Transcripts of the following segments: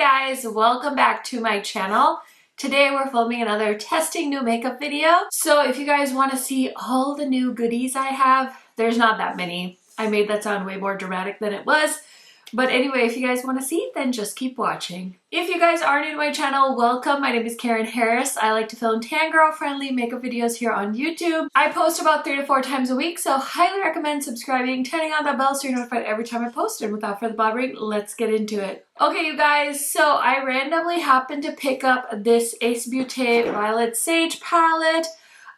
guys, welcome back to my channel. Today we're filming another testing new makeup video. So if you guys want to see all the new goodies I have, there's not that many. I made that sound way more dramatic than it was. But anyway, if you guys want to see, then just keep watching. If you guys are new to my channel, welcome. My name is KARENHARRIS. I like to film tan girl friendly makeup videos here on YouTube. I post about 3 to 4 times a week, so highly recommend subscribing, turning on that bell so you're notified every time I post. And without further blabbering, let's get into it. Okay, you guys, so I randomly happened to pick up this Beaute Violet Sage palette.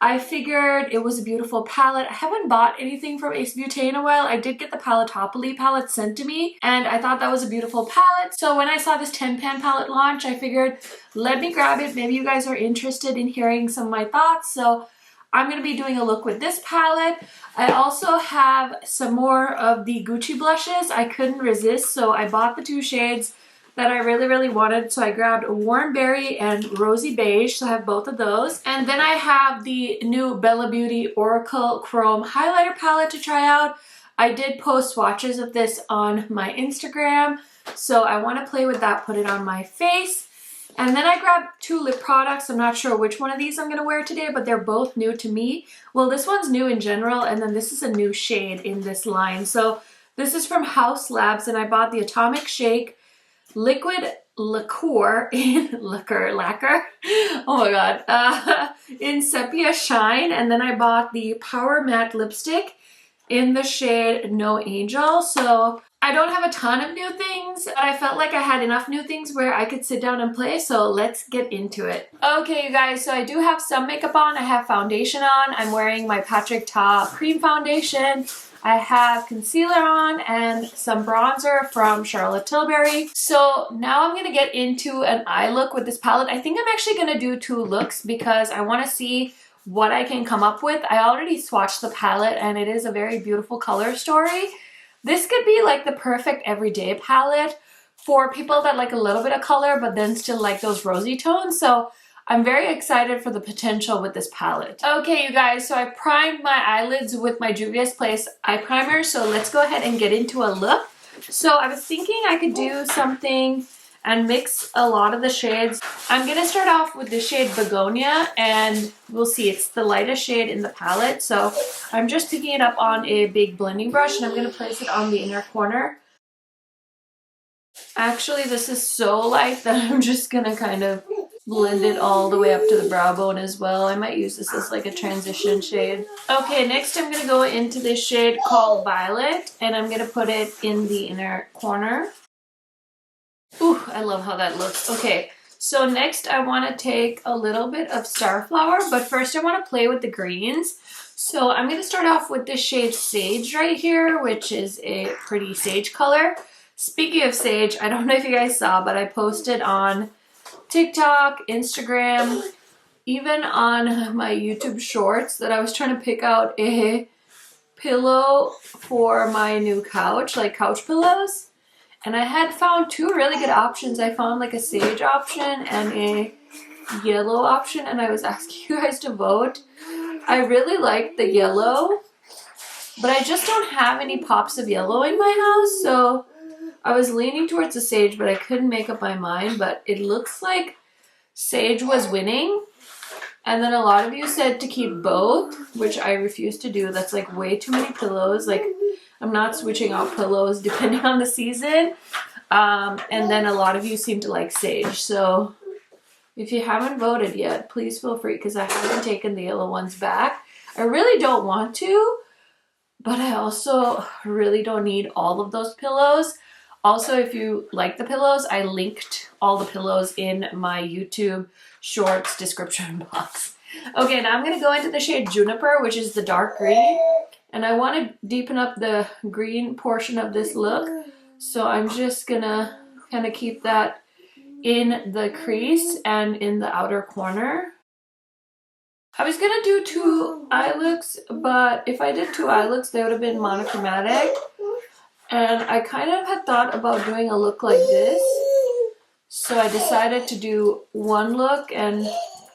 I figured it was a beautiful palette. I haven't bought anything from Beaute in a while. I did get the Paletopoly palette sent to me, and I thought that was a beautiful palette. So when I saw this 10-pan palette launch, I figured, let me grab it. Maybe you guys are interested in hearing some of my thoughts. So I'm going to be doing a look with this palette. I also have some more of the Gucci blushes. I couldn't resist, so I bought the 2 shades that I really wanted. So I grabbed Warm Berry and Rosy Beige, so I have both of those. And then I have the new Bella Beauty Oracle Chrome highlighter palette to try out. I did post swatches of this on my Instagram, so I want to play with that, put it on my face. And then I grabbed 2 lip products. I'm not sure which one of these I'm going to wear today, but they're both new to me. Well, this one's new in general, and then this is a new shade in this line. So this is from Haus Labs, and I bought the Atomic Shake Liquid Lacquer in lacquer. Oh my god. In Sepia Shine, and then I bought the Power Matte Lipstick in the shade No Angel. So I don't have a ton of new things, but I felt like I had enough new things where I could sit down and play, so let's get into it. Okay, you guys, so I do have some makeup on. I have foundation on. I'm wearing my Patrick Ta Cream Foundation. I have concealer on and some bronzer from Charlotte Tilbury. So now I'm going to get into an eye look with this palette. I think I'm actually going to do 2 looks because I want to see what I can come up with. I already swatched the palette and it is a very beautiful color story. This could be like the perfect everyday palette for people that like a little bit of color but then still like those rosy tones. So I'm very excited for the potential with this palette. Okay, you guys, so I primed my eyelids with my Juvia's Place eye primer, so let's go ahead and get into a look. So I was thinking I could do something and mix a lot of the shades. I'm gonna start off with the shade Begonia, and we'll see, it's the lightest shade in the palette. So I'm just picking it up on a big blending brush, and I'm gonna place it on the inner corner. Actually, this is so light that I'm just gonna kind of blend it all the way up to the brow bone as well. I might use this as like a transition shade. Okay, next I'm going to go into this shade called Violet, and I'm going to put it in the inner corner. Ooh, I love how that looks. Okay, so next I want to take a little bit of Starflower, but first I want to play with the greens. So I'm going to start off with this shade Sage right here, which is a pretty sage color. Speaking of sage, I don't know if you guys saw, but I posted on TikTok, Instagram, even on my YouTube shorts that I was trying to pick out a pillow for my new couch, like couch pillows. And I had found 2 really good options. I found like a sage option and a yellow option, and I was asking you guys to vote. I really like the yellow, but I just don't have any pops of yellow in my house, so I was leaning towards the sage, but I couldn't make up my mind. But it looks like sage was winning. And then a lot of you said to keep both, which I refuse to do. That's like way too many pillows. Like, I'm not switching out pillows depending on the season. And then a lot of you seem to like sage. So if you haven't voted yet, please feel free, because I haven't taken the yellow ones back. I really don't want to, but I also really don't need all of those pillows. Also, if you like the pillows, I linked all the pillows in my YouTube shorts description box. Okay, now I'm going to go into the shade Juniper, which is the dark green. And I want to deepen up the green portion of this look. So I'm just going to kind of keep that in the crease and in the outer corner. I was going to do 2 eye looks, but if I did 2 eye looks, they would have been monochromatic. And I kind of had thought about doing a look like this. So I decided to do 1 look and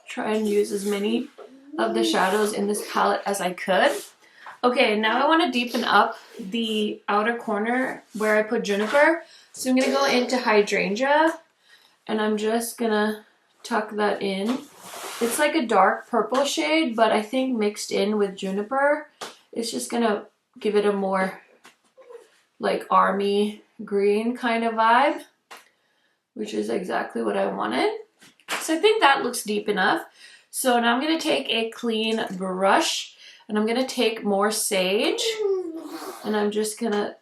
try and use as many of the shadows in this palette as I could. Okay, now I want to deepen up the outer corner where I put Juniper. So I'm going to go into Hydrangea. And I'm just gonna tuck that in. It's like a dark purple shade, but I think mixed in with juniper, it's just gonna give it a more like army green kind of vibe, which is exactly what I wanted. So I think that looks deep enough. So now I'm gonna take a clean brush and I'm gonna take more sage and I'm just gonna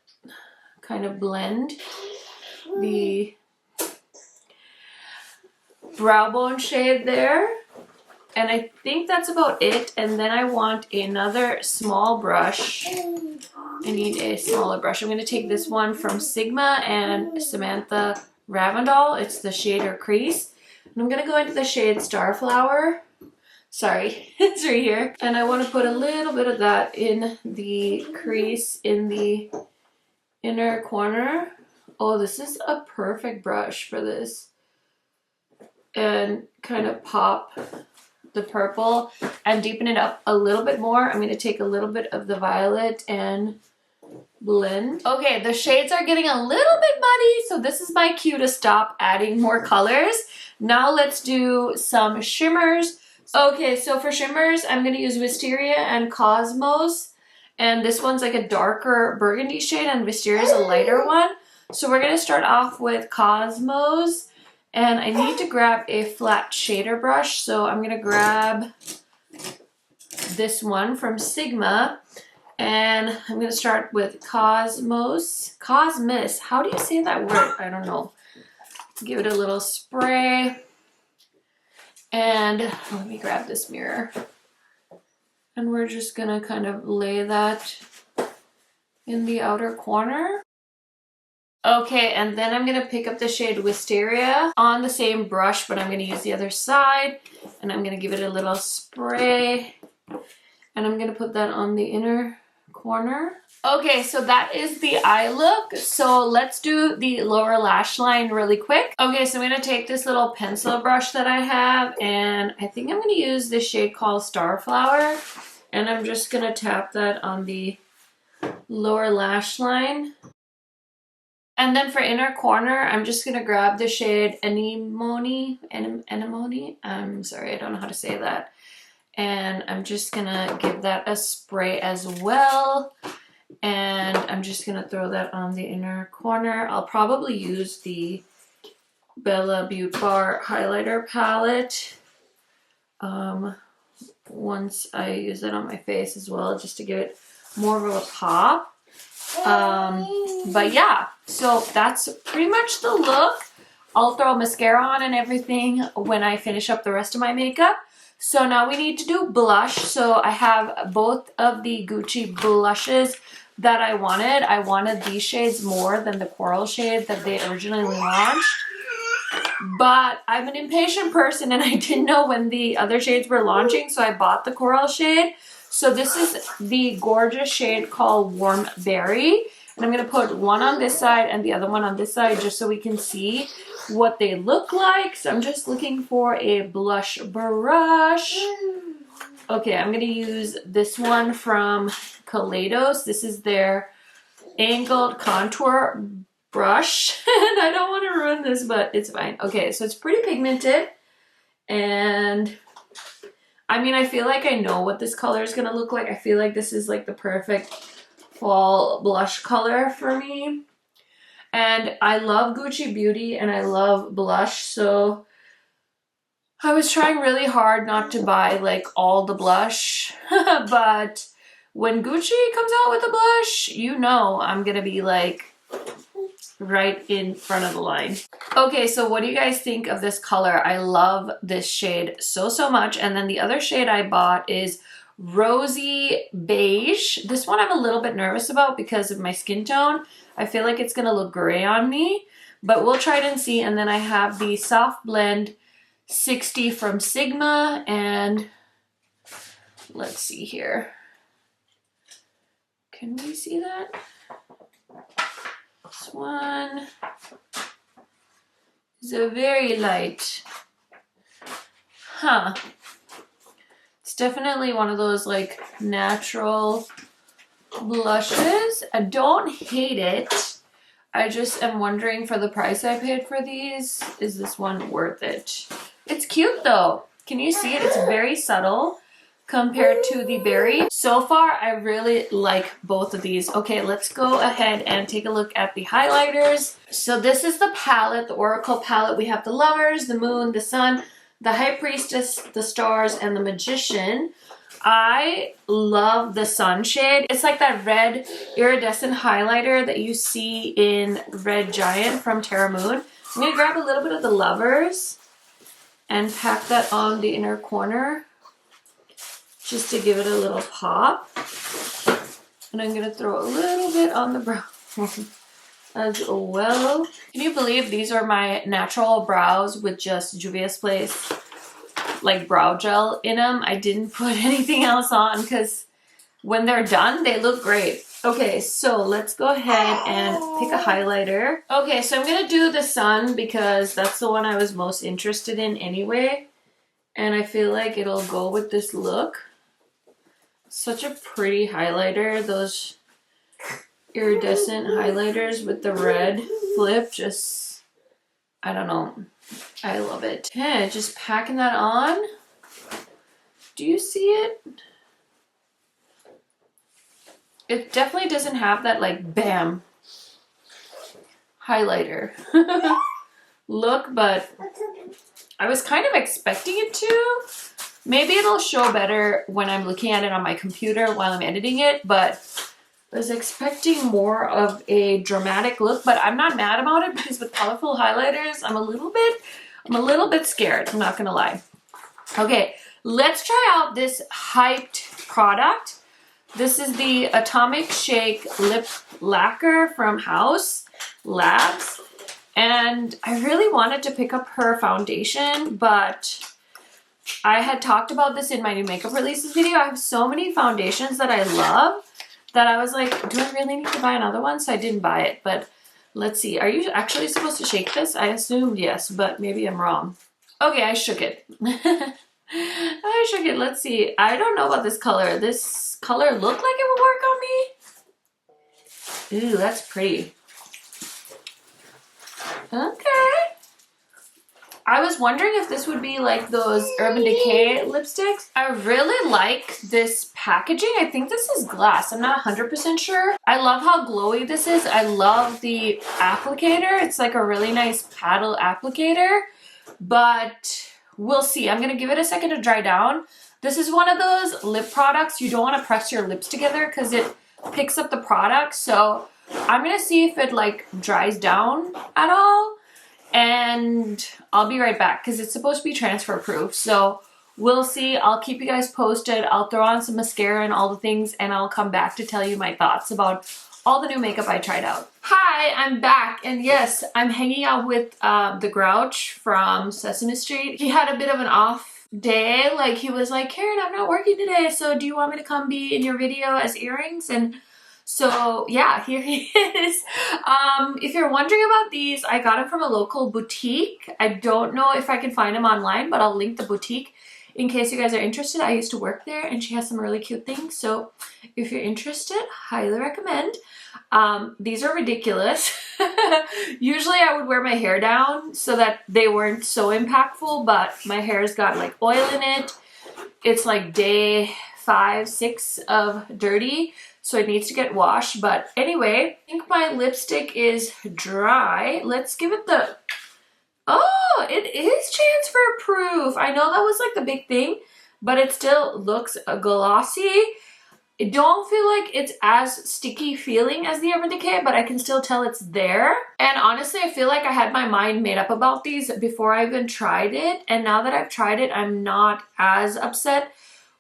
kind of blend the brow bone shade there. And I think that's about it. And then I want another small brush. I need a smaller brush. I'm going to take this one from Sigma and Samantha Ravandol. It's the shader crease. And I'm going to go into the shade Starflower. Sorry, it's right here. And I want to put a little bit of that in the crease in the inner corner. Oh, this is a perfect brush for this. And kind of pop the purple and deepen it up a little bit more. I'm going to take a little bit of the violet and blend. Okay, the shades are getting a little bit muddy, so this is my cue to stop adding more colors. Now let's do some shimmers. Okay, so for shimmers, I'm going to use Wisteria and Cosmos. And this one's like a darker burgundy shade and Wisteria is a lighter one. So we're going to start off with Cosmos. And I need to grab a flat shader brush. So I'm going to grab this one from Sigma. And I'm going to start with Cosmos. Cosmos. How do you say that word? I don't know. Give it a little spray. And let me grab this mirror. And we're just going to kind of lay that in the outer corner. Okay, and then I'm going to pick up the shade Wisteria on the same brush, but I'm going to use the other side. And I'm going to give it a little spray. And I'm going to put that on the inner corner. Okay, so that is the eye look. So let's do the lower lash line really quick. Okay, so I'm going to take this little pencil brush that I have. And I think I'm going to use this shade called Starflower. And I'm just going to tap that on the lower lash line. And then for inner corner, I'm just going to grab the shade Anemone. I'm sorry, I don't know how to say that. And I'm just going to give that a spray as well. And I'm just going to throw that on the inner corner. I'll probably use the Bella Beaute Bar highlighter palette once I use it on my face as well, just to give it more of a pop. But yeah, so that's pretty much the look. I'll throw mascara on and everything when I finish up the rest of my makeup. So now we need to do blush. So I have both of the Gucci blushes that I wanted. I wanted these shades more than the coral shade that they originally launched. But I'm an impatient person and I didn't know when the other shades were launching, so I bought the coral shade. So this is the gorgeous shade called Warm Berry. And I'm going to put one on this side and the other one on this side just so we can see what they look like. So I'm just looking for a blush brush. Okay, I'm going to use this one from Kaleidos. This is their angled contour brush. And I don't want to ruin this, but it's fine. Okay, so it's pretty pigmented. And I mean, I feel like I know what this color is going to look like. I feel like this is like the perfect fall blush color for me. And I love Gucci Beauty and I love blush, so I was trying really hard not to buy like all the blush. But when Gucci comes out with a blush, you know I'm going to be like right in front of the line. Okay, so what do you guys think of this color? I love this shade so much. And then the other shade I bought is Rosy Beige. This one I'm a little bit nervous about because of my skin tone. I feel like it's gonna look gray on me, but we'll try it and see. And then I have the Soft Blend 60 from Sigma, and let's see here. Can we see that? This one is a very light. Huh. It's definitely one of those like natural blushes. I don't hate it. I just am wondering, for the price I paid for these, is this one worth it? It's cute though. Can you see it? It's very subtle compared to the berry. So far, I really like both of these. Okay, let's go ahead and take a look at the highlighters. So this is the palette, the Oracle palette. We have the Lovers, the Moon, the Sun, the High Priestess, the Stars, and the Magician. I love the Sun shade. It's like that red iridescent highlighter that you see in Red Giant from Terra Moon. I'm gonna grab a little bit of the Lovers and pack that on the inner corner, just to give it a little pop. And I'm gonna throw a little bit on the brow as well. Can you believe these are my natural brows with just Juvia's Place like brow gel in them? I didn't put anything else on because when they're done, they look great. Okay, so let's go ahead and pick a highlighter. Okay, so I'm gonna do the Sun because that's the one I was most interested in anyway. And I feel like it'll go with this look. Such a pretty highlighter. Those iridescent highlighters with the red flip, just, I don't know. I love it. Okay, just packing that on. Do you see it? It definitely doesn't have that like bam highlighter look, but I was kind of expecting it to. Maybe it'll show better when I'm looking at it on my computer while I'm editing it, but I was expecting more of a dramatic look, but I'm not mad about it because with colorful highlighters, I'm a little bit scared, I'm not gonna lie. Okay, let's try out this hyped product. This is the Atomic Shake Lip Lacquer from House Labs. And I really wanted to pick up her foundation, but I had talked about this in my new makeup releases video. I have so many foundations that I love that I was like, do I really need to buy another one? So I didn't buy it, but let's see. Are you actually supposed to shake this? I assumed yes, but maybe I'm wrong. Okay, I shook it. I shook it. Let's see. I don't know about this color. This color looked like it would work on me. Ooh, that's pretty. Okay. I was wondering if this would be like those Urban Decay lipsticks. I really like this packaging. I think this is glass. I'm not 100% sure. I love how glowy this is. I love the applicator. It's like a really nice paddle applicator, but we'll see. I'm gonna give it a second to dry down. This is one of those lip products you don't want to press your lips together because it picks up the product. So I'm gonna see if it like dries down at all, and I'll be right back because it's supposed to be transfer proof. So we'll see. I'll keep you guys posted. I'll throw on some mascara and all the things, and I'll come back to tell you my thoughts about all the new makeup I tried out. Hi, I'm back, and yes, I'm hanging out with the Grouch from Sesame Street. He had a bit of an off day. Like, he was like, Karen, I'm not working today, so do you want me to come be in your video as earrings? And so yeah, here he is. If you're wondering about these, I got them from a local boutique. I don't know if I can find them online, but I'll link the boutique in case you guys are interested. I used to work there and she has some really cute things. So if you're interested, highly recommend. These are ridiculous. Usually I would wear my hair down so that they weren't so impactful, but my hair's got like oil in it. It's like day 5, 6 of dirty. So it needs to get washed. But anyway, I think my lipstick is dry. Let's give it the... Oh, it is transfer proof. I know that was like the big thing, but it still looks glossy. I don't feel like it's as sticky feeling as the Urban Decay, but I can still tell it's there. And honestly, I feel like I had my mind made up about these before I even tried it. And now that I've tried it, I'm not as upset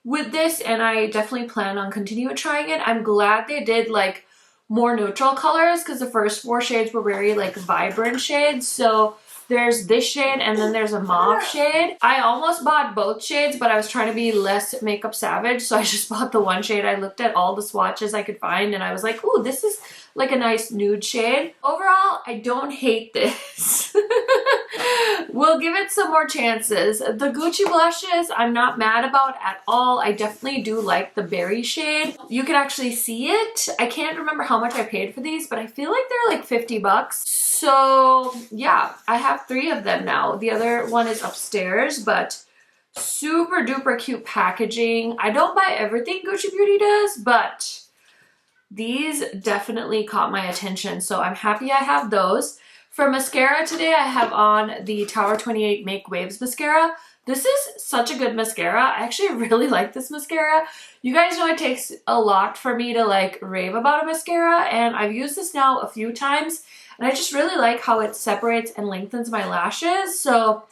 with this, and I definitely plan on continuing trying it. I'm glad they did like more neutral colors because the first 4 shades were very like vibrant shades. So there's this shade and then there's a mauve shade. I almost bought both shades, but I was trying to be less makeup savage, so I just bought the one shade. I looked at all the swatches I could find and I was like, ooh, this is like a nice nude shade. Overall, I don't hate this. We'll give it some more chances. The Gucci blushes, I'm not mad about at all. I definitely do like the berry shade. You can actually see it. I can't remember how much I paid for these, but I feel like they're like 50 bucks. So yeah, I have 3 of them now. The other one is upstairs, but super duper cute packaging. I don't buy everything Gucci Beauty does, but these definitely caught my attention. So I'm happy I have those. For mascara today, I have on the Tower 28 Make Waves mascara. This is such a good mascara. I actually really like this mascara. You guys know it takes a lot for me to like rave about a mascara, and I've used this now a few times, and I just really like how it separates and lengthens my lashes. So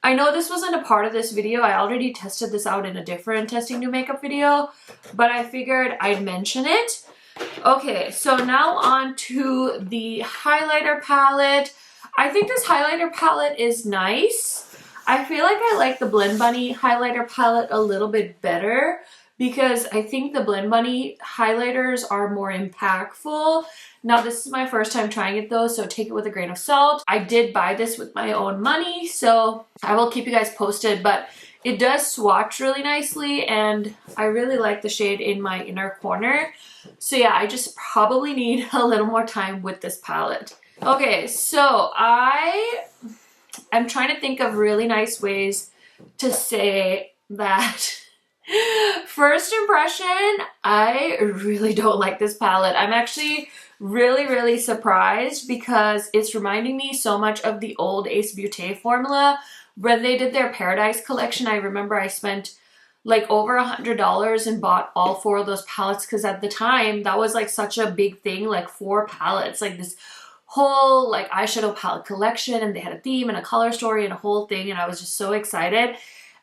I know this wasn't a part of this video. I already tested this out in a different Testng New Makeup video, but I figured I'd mention it. Okay, so now on to the highlighter palette. I think this highlighter palette is nice. I feel like I like the Blend Bunny highlighter palette a little bit better because I think the Blend Bunny highlighters are more impactful. Now, this is my first time trying it though, so take it with a grain of salt. I did buy this with my own money, so I will keep you guys posted, but it does swatch really nicely, and I really like the shade in my inner corner. So yeah, I just probably need a little more time with this palette. Okay, so I am trying to think of really nice ways to say that. First impression, I really don't like this palette. I'm actually really surprised because it's reminding me so much of the old Ace Beaute formula. When they did their Paradise collection, I remember I spent like over $100 and bought all 4 of those palettes because at the time that was like such a big thing, like 4 palettes, like this whole like eyeshadow palette collection, and they had a theme and a color story and a whole thing, and I was just so excited.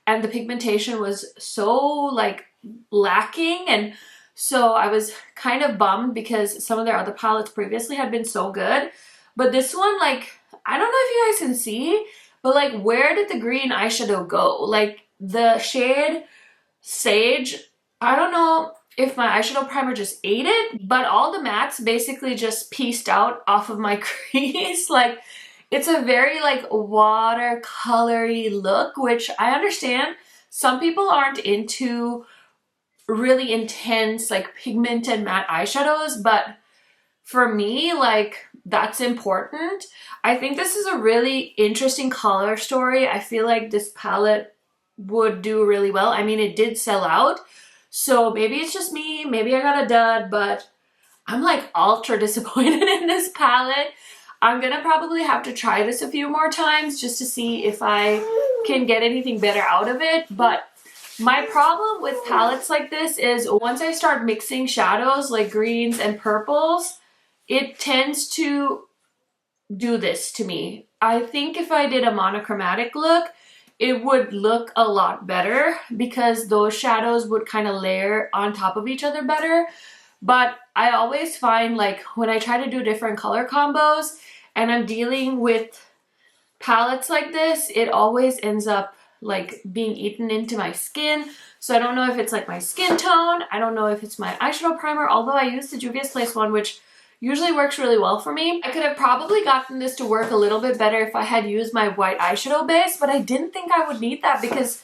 And the pigmentation was so like lacking, and so I was kind of bummed because some of their other palettes previously had been so good. But this one, like, I don't know if you guys can see, but like, where did the green eyeshadow go? Like the shade Sage, I don't know if my eyeshadow primer just ate it, but all the mattes basically just pieced out off of my crease. Like, it's a very like watercolory look, which I understand some people aren't into really intense like pigmented matte eyeshadows, but for me, like, that's important. I think this is a really interesting color story. I feel like this palette would do really well. I mean, it did sell out, so maybe it's just me, maybe I got a dud, but I'm like ultra disappointed in this palette. I'm gonna probably have to try this a few more times just to see if I can get anything better out of it. But my problem with palettes like this is once I start mixing shadows like greens and purples, it tends to do this to me. I think if I did a monochromatic look, it would look a lot better because those shadows would kind of layer on top of each other better. But I always find like when I try to do different color combos and I'm dealing with palettes like this, it always ends up like being eaten into my skin. So I don't know if it's like my skin tone. I don't know if it's my eyeshadow primer, although I used the Juvia's Place one, which usually works really well for me. I could have probably gotten this to work a little bit better if I had used my white eyeshadow base, but I didn't think I would need that because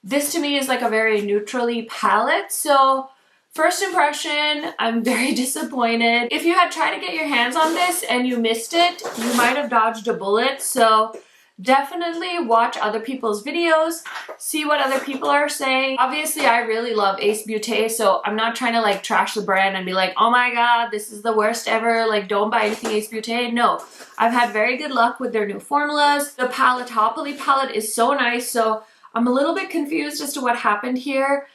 this to me is like a very neutrally palette. So first impression, I'm very disappointed. If you had tried to get your hands on this and you missed it, you might have dodged a bullet. So definitely watch other people's videos, see what other people are saying. Obviously, I really love Ace Beaute, so I'm not trying to like trash the brand and be like, oh my god, this is the worst ever, like don't buy anything Ace Beaute. No, I've had very good luck with their new formulas. The Paletopoly palette is so nice, so I'm a little bit confused as to what happened here.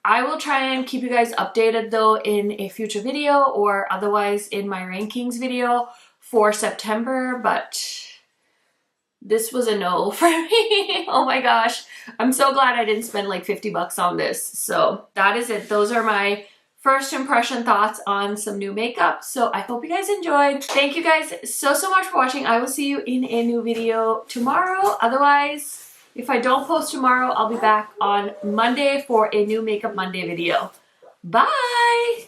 I will try and keep you guys updated though in a future video or otherwise in my rankings video for September, but this was a no for me. Oh my gosh. I'm so glad I didn't spend like 50 bucks on this. So that is it. Those are my first impression thoughts on some new makeup. So I hope you guys enjoyed. Thank you guys so much for watching. I will see you in a new video tomorrow. Otherwise, if I don't post tomorrow, I'll be back on Monday for a new Makeup Monday video. Bye!